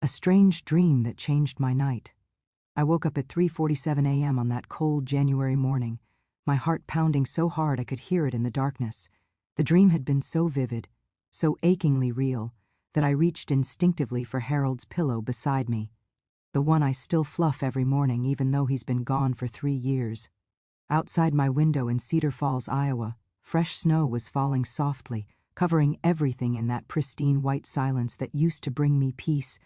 A strange dream that changed my night. I woke up at 3:47 a.m. on that cold January morning, my heart pounding so hard I could hear it in the darkness. The dream had been so vivid, so achingly real, that I reached instinctively for Harold's pillow beside me, the one I still fluff every morning even though he's been gone for 3 years. Outside my window in Cedar Falls, Iowa, fresh snow was falling softly, covering everything in that pristine white silence that used to bring me peace.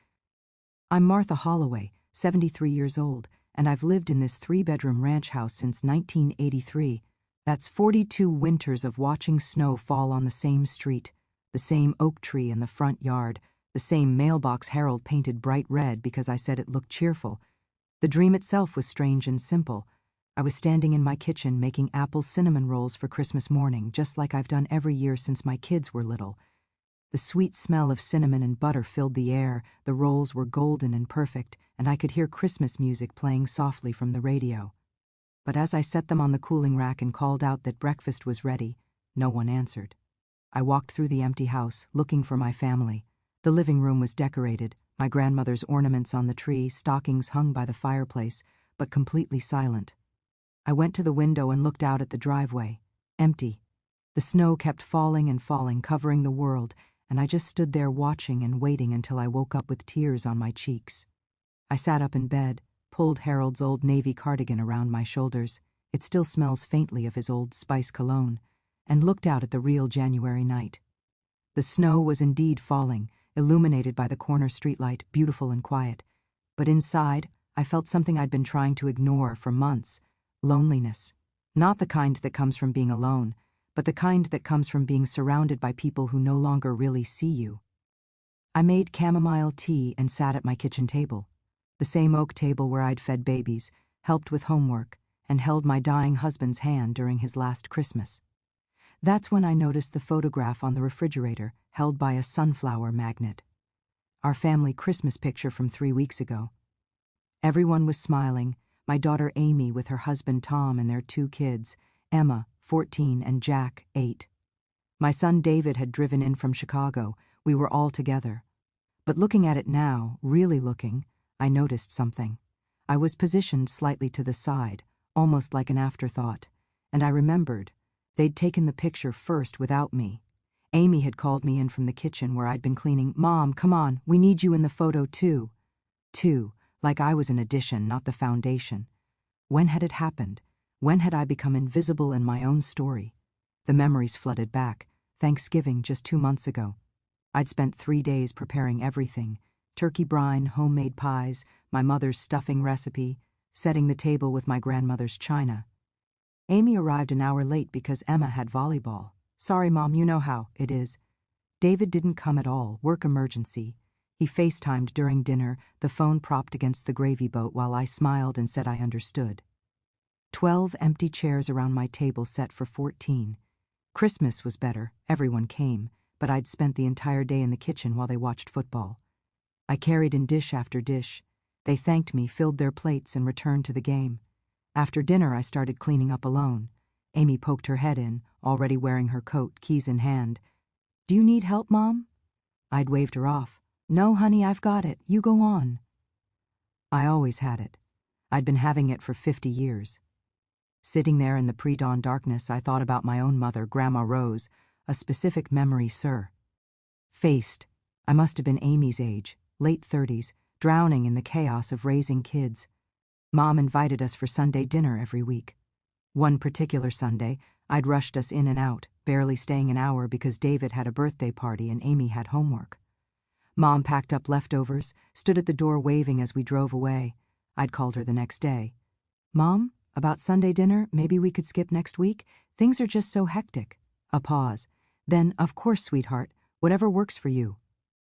I'm Martha Holloway, 73 years old, and I've lived in this 3-bedroom ranch house since 1983. That's 42 winters of watching snow fall on the same street, the same oak tree in the front yard, the same mailbox Harold painted bright red because I said it looked cheerful. The dream itself was strange and simple. I was standing in my kitchen making apple cinnamon rolls for Christmas morning, just like I've done every year since my kids were little. The sweet smell of cinnamon and butter filled the air, the rolls were golden and perfect, and I could hear Christmas music playing softly from the radio. But as I set them on the cooling rack and called out that breakfast was ready, no one answered. I walked through the empty house, looking for my family. The living room was decorated, my grandmother's ornaments on the tree, stockings hung by the fireplace, but completely silent. I went to the window and looked out at the driveway. Empty. The snow kept falling and falling, covering the world, and I just stood there watching and waiting until I woke up with tears on my cheeks. I sat up in bed, pulled Harold's old navy cardigan around my shoulders, it still smells faintly of his Old Spice cologne, and looked out at the real January night. The snow was indeed falling, illuminated by the corner streetlight, beautiful and quiet. But inside, I felt something I'd been trying to ignore for months. Loneliness. Not the kind that comes from being alone, but the kind that comes from being surrounded by people who no longer really see you. I made chamomile tea and sat at my kitchen table, the same oak table where I'd fed babies, helped with homework, and held my dying husband's hand during his last Christmas. That's when I noticed the photograph on the refrigerator, held by a sunflower magnet. Our family Christmas picture from 3 weeks ago. Everyone was smiling, my daughter Amy with her husband Tom and their 2 kids, Emma, 14, and Jack, 8. My son David had driven in from Chicago. We were all together. But looking at it now, really looking, I noticed something. I was positioned slightly to the side, almost like an afterthought, and I remembered. They'd taken the picture first without me. Amy had called me in from the kitchen where I'd been cleaning. "Mom, come on, we need you in the photo too." Like I was an addition, not the foundation. When had it happened? When had I become invisible in my own story? The memories flooded back. Thanksgiving just 2 months ago. I'd spent 3 days preparing everything. Turkey brine, homemade pies, my mother's stuffing recipe, setting the table with my grandmother's china. Amy arrived an hour late because Emma had volleyball. "Sorry, Mom, you know how it is." David didn't come at all, work emergency. He FaceTimed during dinner, the phone propped against the gravy boat while I smiled and said I understood. 12 empty chairs around my table set for 14. Christmas was better, everyone came, but I'd spent the entire day in the kitchen while they watched football. I carried in dish after dish. They thanked me, filled their plates, and returned to the game. After dinner, I started cleaning up alone. Amy poked her head in, already wearing her coat, keys in hand. "Do you need help, Mom?" I'd waved her off. "No, honey, I've got it. You go on." I always had it. I'd been having it for 50 years. Sitting there in the pre-dawn darkness, I thought about my own mother, Grandma Rose, a specific memory, sir. Faced, I must have been Amy's age, late 30s, drowning in the chaos of raising kids. Mom invited us for Sunday dinner every week. One particular Sunday, I'd rushed us in and out, barely staying an hour because David had a birthday party and Amy had homework. Mom packed up leftovers, stood at the door waving as we drove away. I'd called her the next day. "Mom, about Sunday dinner, maybe we could skip next week? Things are just so hectic." A pause. Then, "Of course, sweetheart, whatever works for you."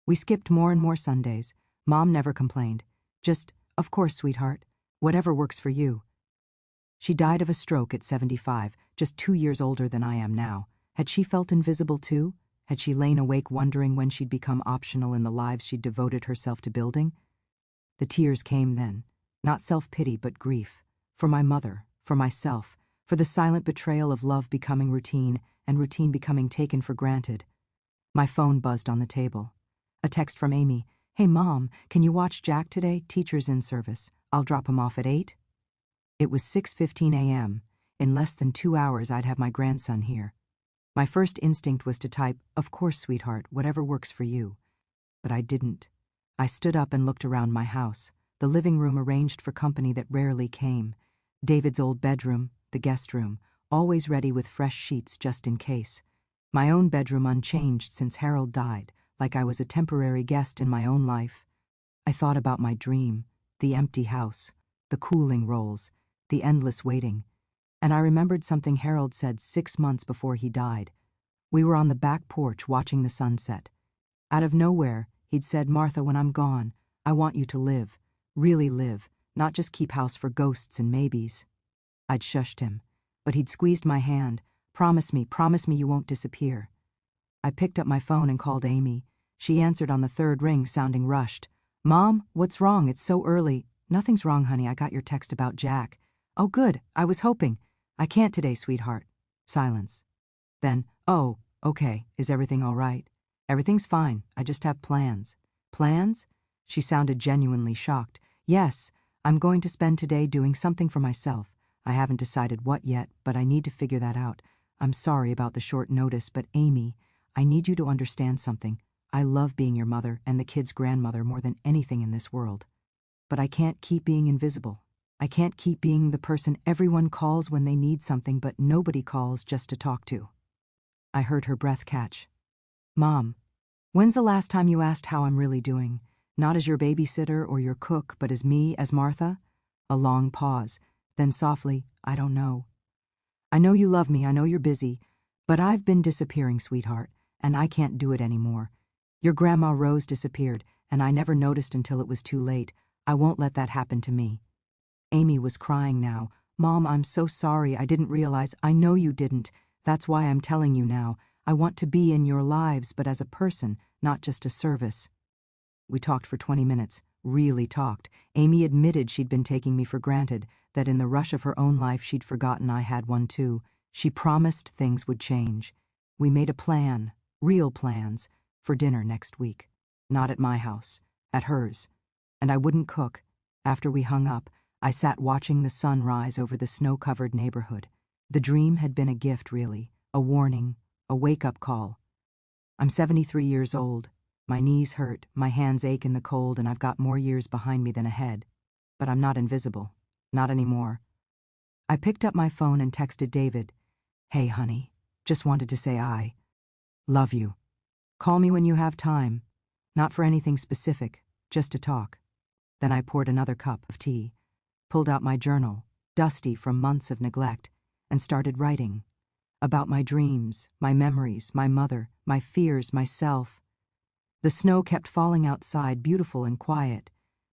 We skipped more and more Sundays. Mom never complained. Just, "Of course, sweetheart, whatever works for you." She died of a stroke at 75, just 2 years older than I am now. Had she felt invisible too? Had she lain awake wondering when she'd become optional in the lives she'd devoted herself to building? The tears came then, not self-pity but grief. For my mother, for myself, for the silent betrayal of love becoming routine and routine becoming taken for granted. My phone buzzed on the table. A text from Amy. "Hey Mom, can you watch Jack today? Teacher's in service. I'll drop him off at 8." It was 6:15 a.m. In less than 2 hours I'd have my grandson here. My first instinct was to type, "Of course, sweetheart, whatever works for you." But I didn't. I stood up and looked around my house, the living room arranged for company that rarely came, David's old bedroom, the guest room, always ready with fresh sheets just in case, my own bedroom unchanged since Harold died, like I was a temporary guest in my own life. I thought about my dream, the empty house, the cooling rolls, the endless waiting, and I remembered something Harold said 6 months before he died. We were on the back porch watching the sunset. Out of nowhere, he'd said, "Martha, when I'm gone, I want you to live, really live, not just keep house for ghosts and maybes." I'd shushed him, but he'd squeezed my hand. Promise me you won't disappear." I picked up my phone and called Amy. She answered on the third ring, sounding rushed. "Mom, what's wrong? It's so early." "Nothing's wrong, honey. I got your text about Jack." "Oh, good. I was hoping." "I can't today, sweetheart." Silence. Then, "Oh, okay. Is everything all right?" "Everything's fine. I just have plans." "Plans?" She sounded genuinely shocked. "Yes, I'm going to spend today doing something for myself. I haven't decided what yet, but I need to figure that out. I'm sorry about the short notice, but Amy, I need you to understand something. I love being your mother and the kid's grandmother more than anything in this world. But I can't keep being invisible. I can't keep being the person everyone calls when they need something but nobody calls just to talk to." I heard her breath catch. "Mom, when's the last time you asked how I'm really doing? Not as your babysitter or your cook, but as me, as Martha?" A long pause, then softly, "I don't know. I know you love me, I know you're busy, but I've been disappearing, sweetheart, and I can't do it anymore. Your Grandma Rose disappeared, and I never noticed until it was too late. I won't let that happen to me." Amy was crying now. "Mom, I'm so sorry. I didn't realize. I know you didn't. That's why I'm telling you now. I want to be in your lives, but as a person, not just a service." We talked for 20 minutes, really talked. Amy admitted she'd been taking me for granted, that in the rush of her own life she'd forgotten I had one too. She promised things would change. We made a plan, real plans, for dinner next week. Not at my house, at hers. And I wouldn't cook. After we hung up, I sat watching the sun rise over the snow-covered neighborhood. The dream had been a gift, really, a warning, a wake-up call. I'm 73 years old. My knees hurt, my hands ache in the cold, and I've got more years behind me than ahead. But I'm not invisible. Not anymore. I picked up my phone and texted David. "Hey, honey. Just wanted to say I love you. Call me when you have time. Not for anything specific, just to talk." Then I poured another cup of tea, pulled out my journal, dusty from months of neglect, and started writing. About my dreams, my memories, my mother, my fears, myself. The snow kept falling outside, beautiful and quiet,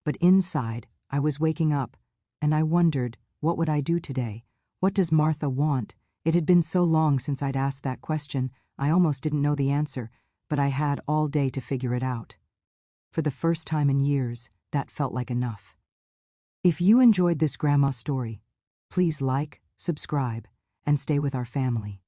but inside I was waking up, and I wondered, what would I do today? What does Martha want? It had been so long since I'd asked that question, I almost didn't know the answer, but I had all day to figure it out. For the first time in years, that felt like enough. If you enjoyed this grandma story, please like, subscribe, and stay with our family.